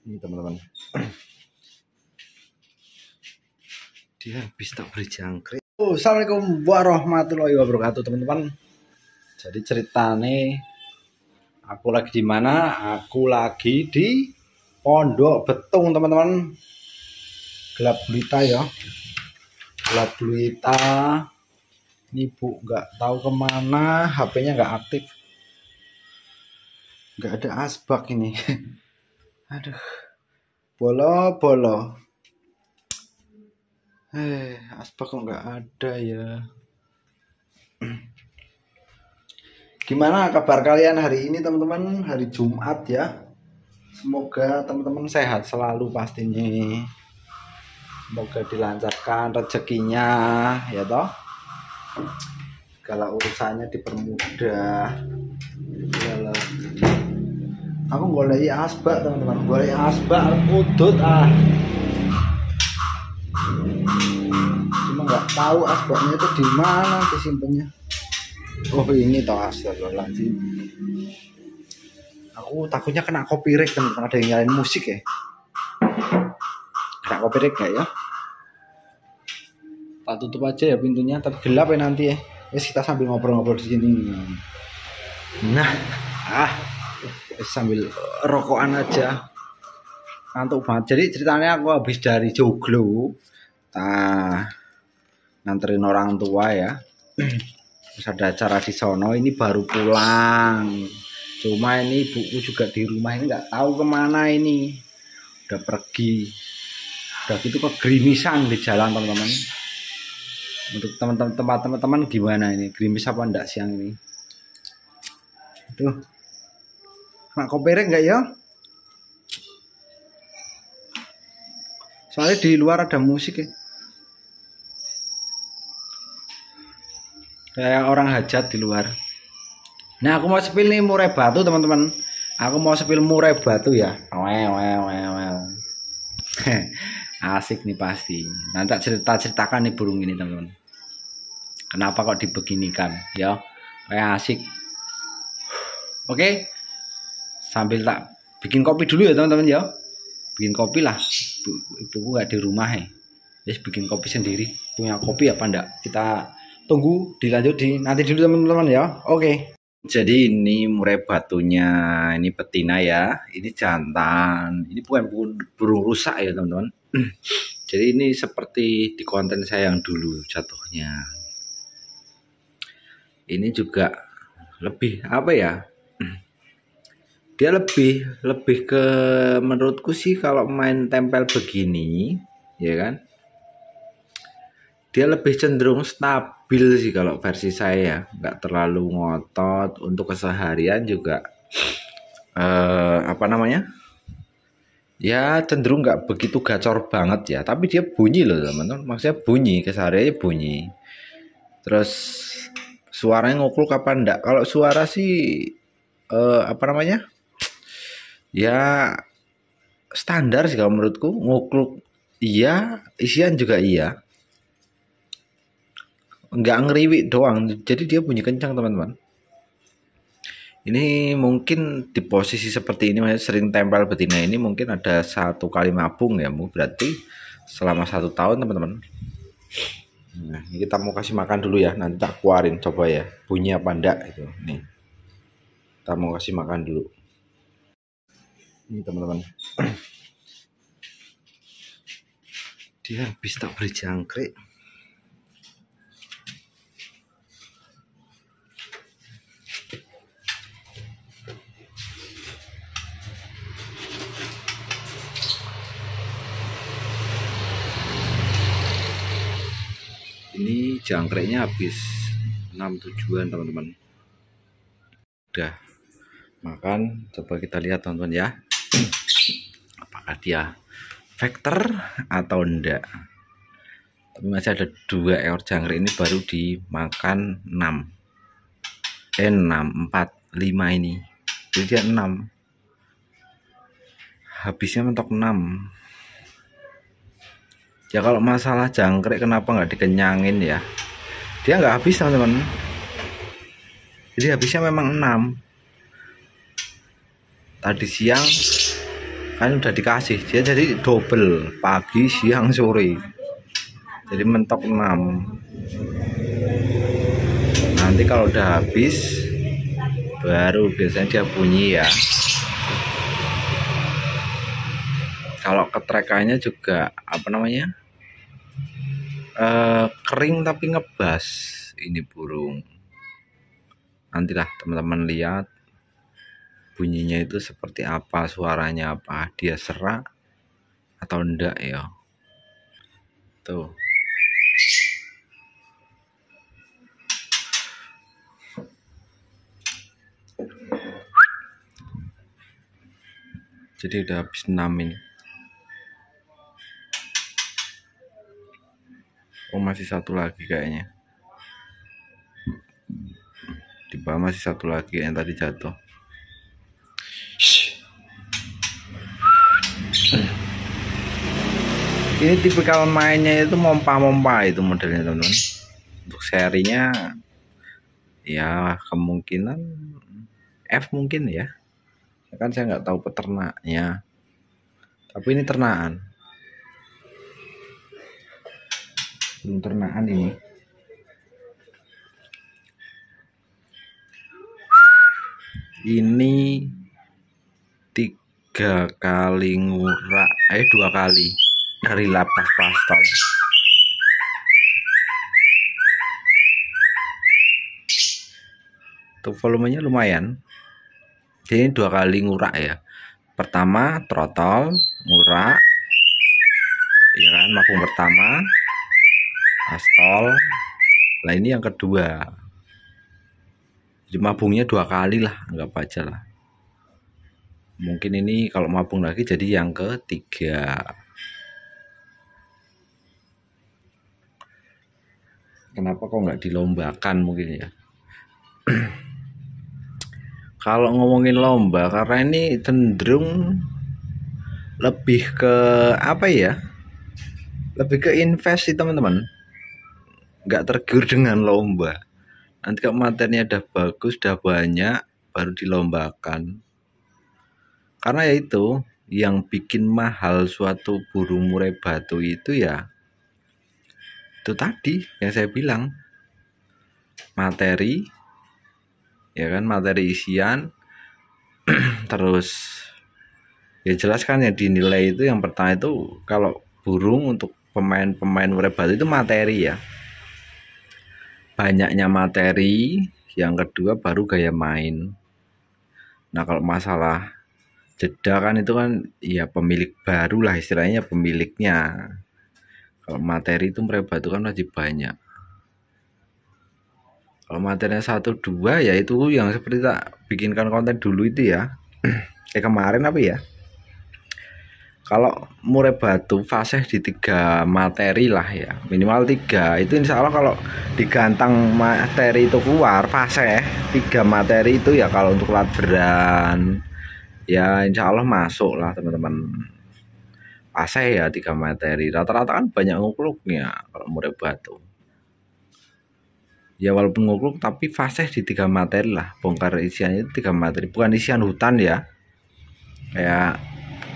Ini teman-teman, dia habis tak beli jangkrik. Assalamualaikum warahmatullahi wabarakatuh teman-teman. Jadi ceritane aku lagi di mana? Aku lagi di Pondok Betung teman-teman. Gelap gulita ya, gelap gulita. Ini Bu nggak tahu kemana, HP-nya nggak aktif, nggak ada asbak ini. Aduh, bolo. Asbak kok nggak ada ya. Gimana kabar kalian hari ini teman-teman? Hari Jumat ya. Semoga teman-teman sehat selalu pastinya. Semoga dilancarkan rezekinya ya toh. Segala urusannya dipermudah. Yalah. Aku golek asbak teman-teman, golek asbak kudut cuma nggak tahu asbaknya itu di mana disimpannya. Oh ini toh, astagfirullahaladzim. Aku takutnya kena copyright teman-teman, ada yang nyalain musik ya. Kena copyright gak ya? Tak tutup aja ya pintunya, tapi gelap ya nanti ya. Wes kita sambil ngobrol-ngobrol di sini. Nah, sambil rokokan aja. Ngantuk banget. Jadi ceritanya aku habis dari joglo. Nganterin orang tua ya. Terus ada acara di sono, ini baru pulang. Cuma ini ibuku juga di rumah ini nggak tahu kemana ini. Udah pergi. Udah gitu kegerimisan di jalan teman-teman. Untuk teman-teman gimana ini? Gerimis apa enggak siang ini? Tuh. Kena copyright enggak ya? Soalnya di luar ada musik ya. Kayak orang hajat di luar. Nah aku mau sepil nih murai batu teman-teman. Aku mau sepil murai batu ya. Asik nih pasti. Nanti ceritakan nih burung ini teman-teman. Kenapa kok dibeginikan ya? Kayak asik. Oke. Sambil tak bikin kopi dulu ya teman-teman ya. Bikin kopi lah. Ibuku nggak di rumah ya. Jadi bikin kopi sendiri. Punya kopi apa enggak? Kita tunggu dilanjut nanti dulu teman-teman ya. Oke. Jadi ini murai batunya, ini betina ya. Ini jantan. Ini bukan burung rusak ya teman-teman. Jadi ini seperti di konten saya yang dulu jatuhnya. Ini juga lebih apa ya? Dia lebih ke menurutku sih kalau main tempel begini ya kan, dia lebih cenderung stabil sih kalau versi saya, nggak terlalu ngotot. Untuk keseharian juga apa namanya ya, cenderung nggak begitu gacor banget ya, tapi dia bunyi loh teman-teman, maksudnya bunyi, kesehariannya bunyi. Terus suaranya ngukluk apa enggak? Kalau suara sih apa namanya ya standar sih kalau menurutku. Ngukluk iya, isian juga iya, nggak ngeriwik doang, jadi dia bunyi kencang teman-teman. Ini mungkin di posisi seperti ini, sering tempel betina ini mungkin ada 1 kali mabung ya, berarti selama 1 tahun teman-teman. Nah ini kita mau kasih makan dulu ya, nanti tak keluarin coba ya bunyi apa enggak itu. Nih kita mau kasih makan dulu. Ini teman-teman, dia habis tak beli jangkrik. Ini jangkriknya habis 6-7an teman-teman. Udah makan, coba kita lihat teman-teman ya. Apakah dia vector atau enggak. Tapi masih ada 2 ekor jangkrik ini baru dimakan 4, 5 ini. Jadi dia 6. Habisnya mentok 6. Ya kalau masalah jangkrik kenapa nggak dikenyangin ya? Dia nggak habis teman-teman. Jadi habisnya memang 6. Tadi siang kan udah dikasih, dia jadi double pagi siang sore, jadi mentok 6. Nanti kalau udah habis baru biasanya dia bunyi ya. Kalau ketrekannya juga apa namanya, kering tapi ngebas ini burung. Nantilah teman-teman lihat bunyinya itu seperti apa, suaranya apa, dia serak atau enggak ya. Tuh. Jadi udah habis 6 ini. Oh masih satu lagi kayaknya. Di bawah masih satu lagi yang tadi jatuh. Ini tipikal mainnya itu mompa-mompa itu modelnya teman-teman. Untuk serinya ya kemungkinan F mungkin ya. Kan saya nggak tahu peternaknya. Tapi ini ternakan. Belum ternakan ini. Ini 3 kali ngurak, 2 kali dari lapas pastol. Tuh volumenya lumayan. Jadi 2 kali ngurak ya. Pertama trotol ngurak, ya kan, mabung pertama pastol. Nah ini yang kedua. Jadi mabungnya 2 kali lah, anggap aja lah. Mungkin ini kalau mabung lagi jadi yang ketiga. Kenapa kok nggak dilombakan mungkin ya? Kalau ngomongin lomba, karena ini cenderung lebih ke apa ya? Lebih ke invest sih teman-teman. Nggak tergiur dengan lomba. Nanti kalau materinya udah bagus, udah banyak, baru dilombakan. Karena ya itu yang bikin mahal suatu burung murai batu itu ya itu tadi yang saya bilang, materi ya kan, materi isian. Terus ya jelas kan yang dinilai itu yang pertama itu kalau burung untuk pemain murai batu itu materi ya, banyaknya materi. Yang kedua baru gaya main. Nah kalau masalah jeda kan itu kan ya pemilik baru lah istilahnya, pemiliknya. Kalau materi itu murai batu kan masih banyak. Kalau materinya 1-2 ya itu yang seperti tak bikinkan konten dulu itu ya. Kemarin apa ya, kalau murai batu fase di 3 materi lah ya, minimal 3. Itu insya Allah kalau digantang materi itu keluar fase 3 materi itu ya, kalau untuk ladberan ya insya Allah masuk lah teman-teman. Fase ya 3 materi, rata-rata kan banyak ngukluknya kalau murai batu. Ya walaupun ngukluk tapi fase di 3 materi lah, bongkar isiannya itu 3 materi, bukan isian hutan ya, kayak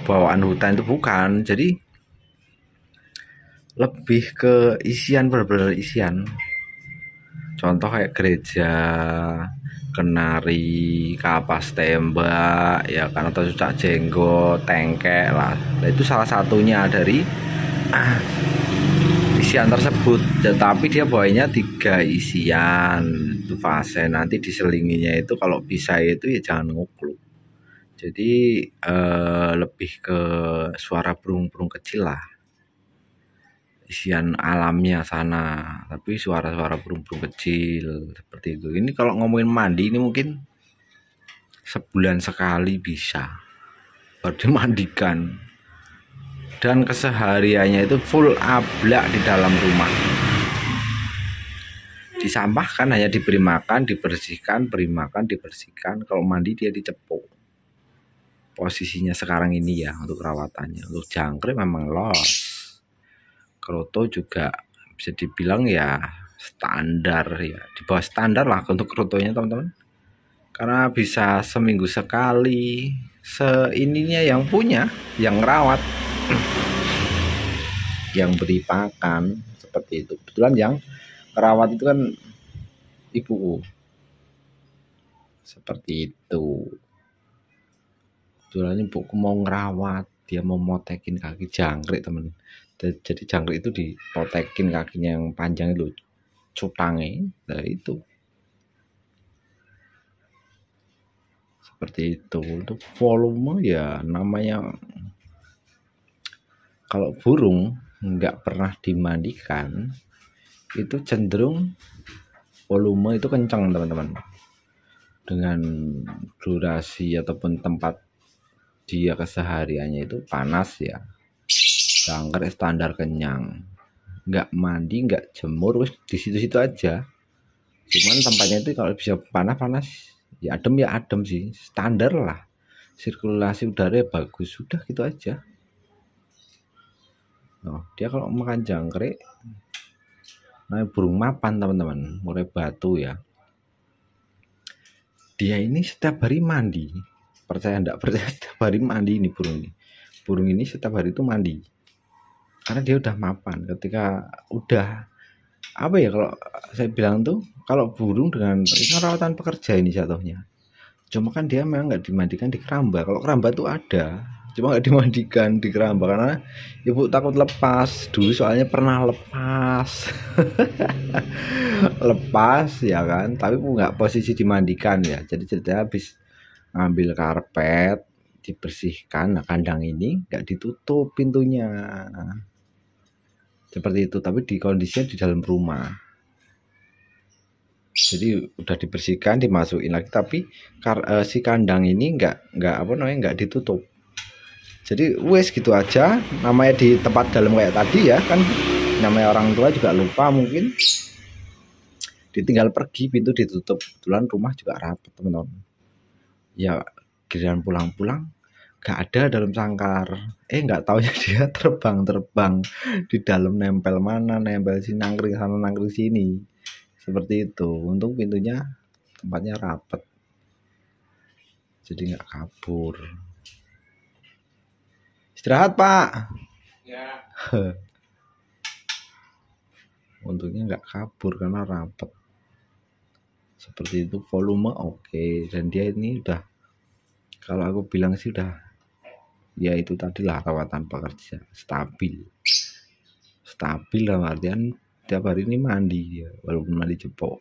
bawaan hutan itu bukan. Jadi lebih ke isian, benar-benar isian. Contoh kayak gereja, kenari, kapas tembak ya kan, atau cucak jenggot, tengkek lah. Nah, itu salah satunya dari isian tersebut. Tetapi dia bawanya 3 isian itu fase. Nanti diselinginya itu kalau bisa itu ya jangan ngukluk. Jadi lebih ke suara burung-burung kecil lah, isian alamnya sana, tapi suara-suara burung-burung kecil seperti itu. Ini kalau ngomongin mandi ini mungkin sebulan sekali bisa baru dimandikan, dan kesehariannya itu full ablak di dalam rumah. Disampahkan, hanya diberi makan, dibersihkan, beri makan, dibersihkan. Kalau mandi dia dicepuk. Posisinya sekarang ini ya untuk perawatannya. Untuk jangkrik memang los. Kroto juga bisa dibilang ya standar ya, di bawah standar lah untuk krotonya teman-teman. Karena bisa seminggu sekali, seininya yang punya, yang rawat, yang beri pakan seperti itu. Kebetulan yang rawat itu kan ibuku, seperti itu. Kebetulan ibuku mau ngerawat, dia mau motekin kaki jangkrik temen. Jadi jangkrik itu dipotekin kakinya yang panjang itu, cutangnya, nah itu. Seperti itu. Untuk volume ya namanya, kalau burung nggak pernah dimandikan itu cenderung volume itu kencang teman-teman, dengan durasi ataupun tempat dia kesehariannya itu panas ya, jangkrik standar kenyang, nggak mandi nggak jemur, wis di situ-situ aja. Cuman tempatnya itu kalau bisa panas-panas ya adem sih, standar lah, sirkulasi udara ya bagus, sudah gitu aja. Dia kalau makan jangkrik, nah burung mapan teman-teman, murai batu ya, dia ini setiap hari mandi, percaya enggak percaya, setiap hari mandi ini burung ini setiap hari itu mandi, karena dia udah mapan. Ketika udah apa ya, kalau saya bilang tuh, kalau burung dengan ini rawatan pekerja ini jatuhnya, cuma kan dia memang nggak dimandikan di keramba. Kalau keramba tuh ada, cuma nggak dimandikan di keramba karena ibu takut lepas. Dulu soalnya pernah lepas lepas ya kan, tapi nggak posisi dimandikan ya. Jadi ceritanya habis ngambil karpet dibersihkan, nah kandang ini nggak ditutup pintunya seperti itu, tapi di kondisinya di dalam rumah. Jadi udah dibersihkan, dimasukin lagi, tapi si kandang ini nggak ditutup. Jadi wes gitu aja, namanya di tempat dalam kayak tadi ya kan, namanya orang tua juga lupa mungkin, ditinggal pergi, pintu ditutup. Kebetulan rumah juga rapat teman-teman ya, giliran pulang-pulang gak ada dalam sangkar, nggak taunya dia terbang di dalam, nempel mana, nempel sini, nangkring sana nangkring sini, seperti itu. Untung pintunya tempatnya rapat, jadi nggak kabur. Istirahat pak ya. Untungnya nggak kabur karena rapat, seperti itu. Volume oke, dan dia ini udah, kalau aku bilang sih udah ya itu tadilah rawatan pekerja, stabil dalam artian tiap hari ini mandi ya, walaupun mandi jepok.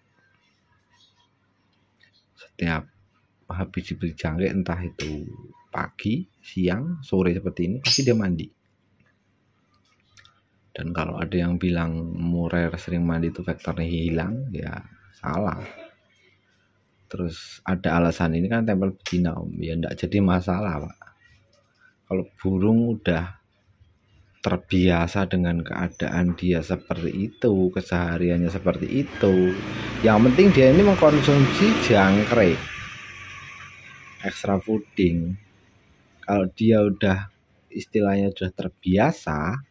Setiap habis diberi jangkrik, entah itu pagi, siang, sore seperti ini, pasti dia mandi. Dan kalau ada yang bilang murai sering mandi itu faktornya hilang, ya salah. Terus ada alasan ini kan tempel betina ya, enggak jadi masalah pak. Kalau burung udah terbiasa dengan keadaan dia seperti itu, kesehariannya seperti itu, yang penting dia ini mengkonsumsi jangkrik, extra fooding. Kalau dia udah istilahnya sudah terbiasa,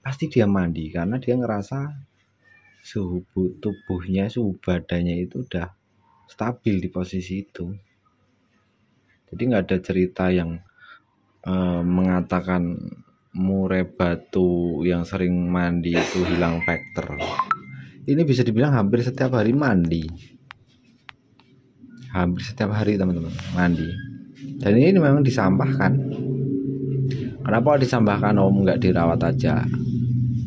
pasti dia mandi, karena dia ngerasa suhu tubuhnya, suhu badannya itu udah stabil di posisi itu. Jadi nggak ada cerita yang mengatakan murai batu yang sering mandi itu hilang faktor. Ini bisa dibilang hampir setiap hari mandi, hampir setiap hari teman-teman mandi. Dan ini memang disampahkan. Kenapa disampahkan om, nggak dirawat aja?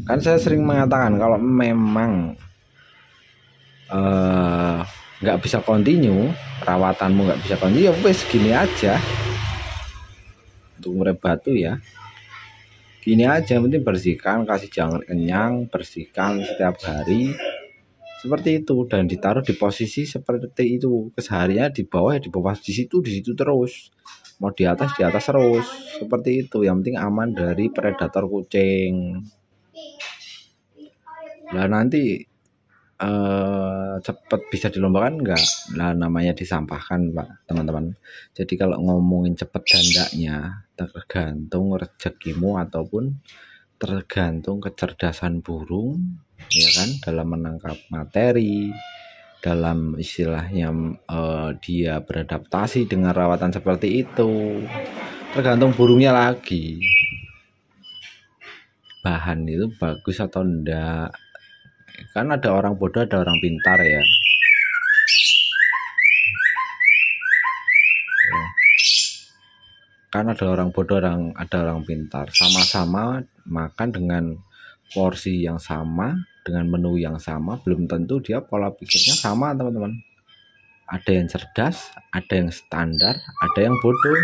Kan saya sering mengatakan kalau memang nggak bisa continue, rawatanmu nggak bisa continue, ya wes gini aja. Untuk murai batu ya gini aja, penting bersihkan, kasih jangkrik kenyang, bersihkan setiap hari seperti itu, dan ditaruh di posisi seperti itu. Kesehariannya di bawah ya di bawah, di situ terus, mau di atas terus, seperti itu. Yang penting aman dari predator kucing. Lah nanti cepet bisa dilombakan enggak? Lah namanya disampahkan pak teman-teman. Jadi kalau ngomongin cepet dan enggaknya tergantung rezekimu ataupun tergantung kecerdasan burung ya kan, dalam menangkap materi, dalam istilahnya dia beradaptasi dengan rawatan seperti itu. Tergantung burungnya lagi, bahan itu bagus atau enggak. Kan ada orang bodoh, ada orang pintar ya. Kan ada orang bodoh, ada orang pintar. Sama-sama makan dengan porsi yang sama, dengan menu yang sama, belum tentu dia pola pikirnya sama, teman-teman. Ada yang cerdas, ada yang standar, ada yang bodoh.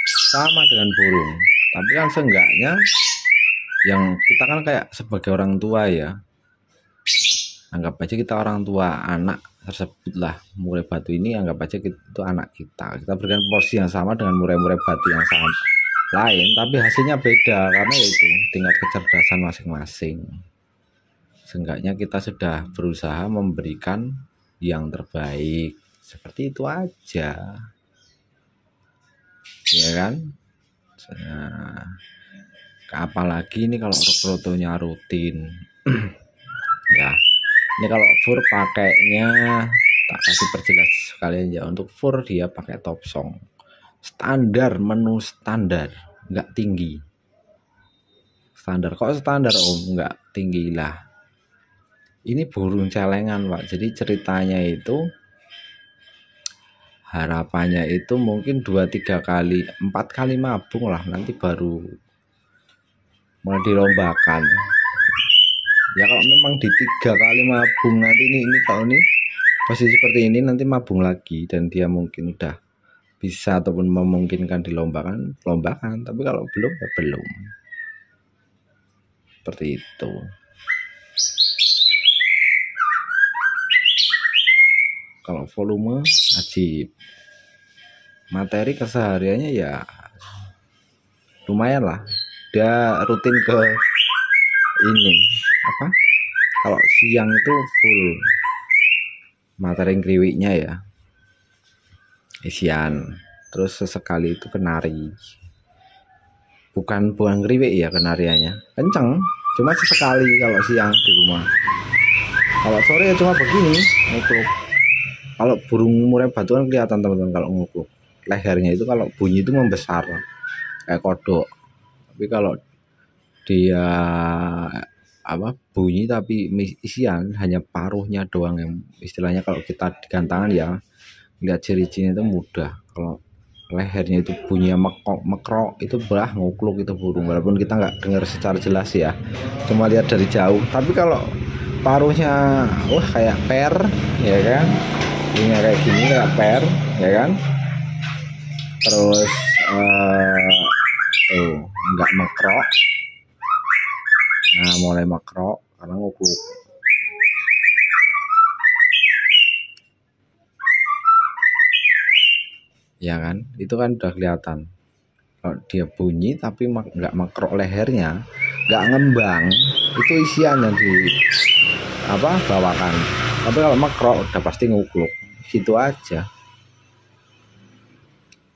Sama dengan burung. Tapi kan seenggaknya yang kita kan kayak sebagai orang tua ya, anggap aja kita orang tua anak tersebut lah, murai batu ini anggap aja itu anak kita berikan porsi yang sama dengan murai-murai batu yang sama lain, tapi hasilnya beda karena itu tingkat kecerdasan masing-masing. Seenggaknya kita sudah berusaha memberikan yang terbaik, seperti itu aja ya kan. Nah, apalagi ini kalau fotonya rutin ya. Ini kalau fur pakainya tak kasih perjelas sekalian ya. Untuk fur dia pakai topsong standar, menu standar, nggak tinggi. Standar kok standar om, nggak tinggi lah. Ini burung celengan pak. Jadi ceritanya itu harapannya itu mungkin 2-3 kali 4 kali mabung lah, nanti baru mulai dilombakan ya. Kalau memang di 3 kali mabung nanti ini kalau ini posisi seperti ini nanti mabung lagi dan dia mungkin udah bisa ataupun memungkinkan dilombakan, lombakan. Tapi kalau belum ya belum, seperti itu. Kalau volume ajib, materi kesehariannya ya lumayan lah. Dia rutin ke ini apa, kalau siang itu full materi kriwiknya ya, isian. Terus sesekali itu kenari, bukan kriwik ya, kenariannya kenceng, cuma sesekali kalau siang di rumah. Kalau sore ya cuma begini ngukluk. Kalau burung murai batu kan kelihatan teman-teman kalau ngukluk, lehernya itu kalau bunyi itu membesar kayak kodok. Tapi kalau dia bunyi tapi isian hanya paruhnya doang yang istilahnya kalau kita digantangan ya lihat ciri-cirinya itu mudah. Kalau lehernya itu bunyinya mekrok itu belah ngukluk itu burung, walaupun kita nggak dengar secara jelas ya, cuma lihat dari jauh. Tapi kalau paruhnya kayak per ya kan, ini kayak gini kayak per ya kan, terus nggak mekrok. Nah mulai mekrok karena ngukluk ya kan, itu kan udah kelihatan. Kalau dia bunyi tapi nggak mekrok lehernya, nggak ngembang, itu isian yang di bawakan. Tapi kalau mekrok udah pasti ngukluk, gitu aja.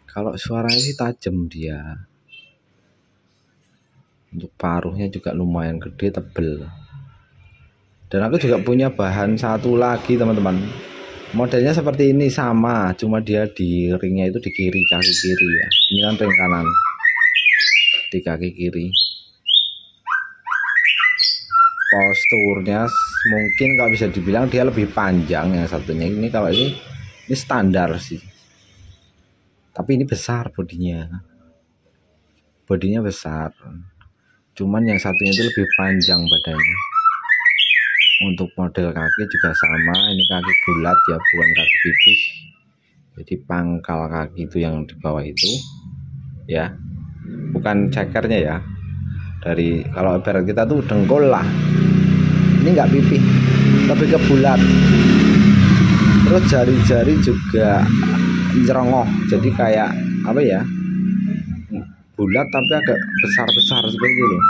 Kalau suaranya sih tajam dia, untuk paruhnya juga lumayan gede, tebel. Dan aku juga punya bahan satu lagi teman-teman, modelnya seperti ini sama, cuma dia di ringnya itu di kiri, kaki kiri ya. Ini kan ring kanan, di kaki kiri. Posturnya mungkin kalau bisa dibilang dia lebih panjang yang satunya. Ini kalau ini standar sih, tapi ini besar bodinya besar. Cuman yang satunya itu lebih panjang badannya. Untuk model kaki juga sama, ini kaki bulat ya, bukan kaki pipis. Jadi pangkal kaki itu yang di bawah itu ya, bukan cekernya ya. Dari kalau ibarat kita tuh dengkul lah, ini enggak pipih, lebih ke bulat. Terus jari-jari juga nyerongoh, jadi kayak bulat tapi agak besar-besar seperti itu loh.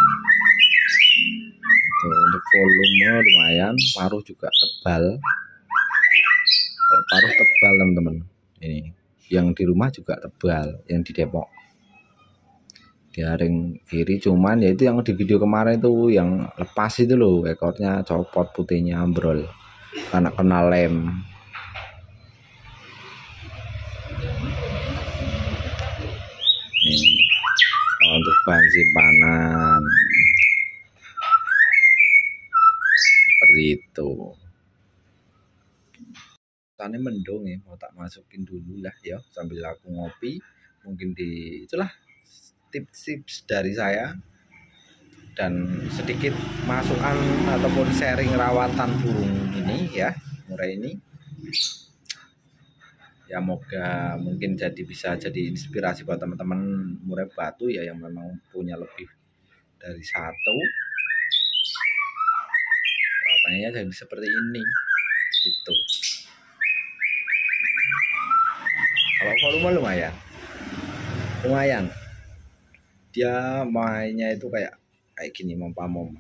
Untuk volume lumayan, paruh juga tebal. Kalau paruh tebal teman-teman, ini yang di rumah juga tebal, yang di Depok di ring kiri. Cuman ya itu yang di video kemarin itu yang lepas itu loh, ekornya copot, putihnya ambrol karena kena lem. bahan simpanan seperti itu. Tane mendung ya, mau tak masukin dulu lah ya sambil aku ngopi. Mungkin itulah tips-tips dari saya dan sedikit masukan ataupun sharing rawatan burung ini ya, murai ini. Ya moga mungkin bisa jadi inspirasi buat teman-teman murai batu ya yang memang punya lebih dari satu. Rawatannya jadi seperti ini gitu. Kalau volume lumayan dia mainnya itu kayak gini, mompa-mompa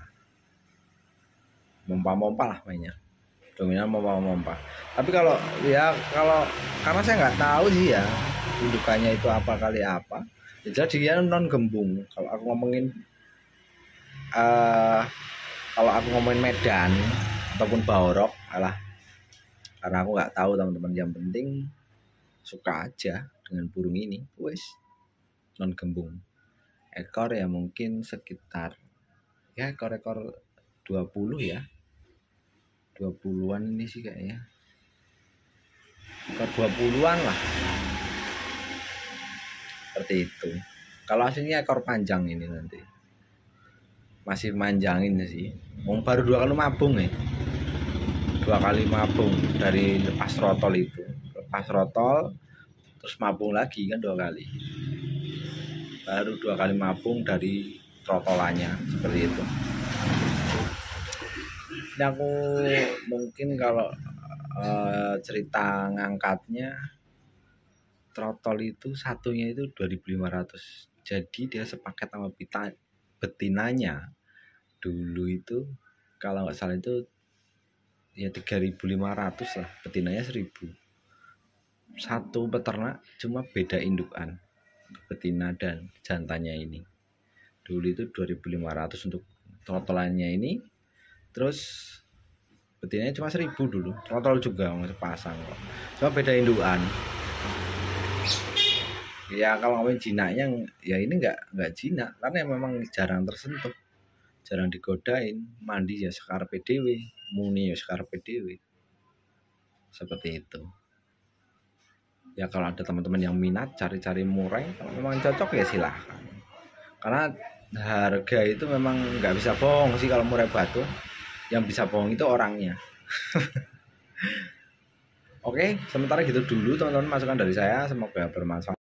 lah mainnya, dominan mompa. Tapi kalau karena saya nggak tahu sih ya indukannya itu apa kali apa, jadi dia non gembung. Kalau aku ngomongin Medan ataupun Baorok karena aku nggak tahu teman-teman, yang penting suka aja dengan burung ini. Wes non gembung, ekor ya mungkin sekitar ya ekor 20 ya, 20-an ini sih kayaknya, ekor 20-an lah seperti itu. Kalau aslinya ekor panjang ini nanti masih manjangin sih, baru 2 kali mabung ya, 2 kali mabung dari lepas rotol itu, lepas rotol terus mabung lagi kan 2 kali, baru 2 kali mabung dari trotolannya seperti itu. Ini aku mungkin kalau cerita ngangkatnya, trotol itu satunya itu 2.500, jadi dia sepaket sama betinanya dulu itu kalau nggak salah itu ya 3.500 lah, betinanya 1.000. Satu peternak cuma beda indukan betina dan jantannya ini. Dulu itu 2.500 untuk trotolannya ini, terus betinanya cuma 1.000 dulu. Trotol juga masih pasang kok, cuma beda indukan. Ya kalau ngomongin jinaknya ya ini nggak jinak karena memang jarang tersentuh, jarang digodain, mandi ya sekarepe dhewe, muni ya sekarepe dhewe. Seperti itu. Ya kalau ada teman-teman yang minat cari-cari murai, kalau memang cocok ya silahkan. Karena harga itu memang nggak bisa bohong sih kalau murai batu. Yang bisa bohong itu orangnya. Oke, sementara gitu dulu teman-teman masukan dari saya, semoga bermanfaat.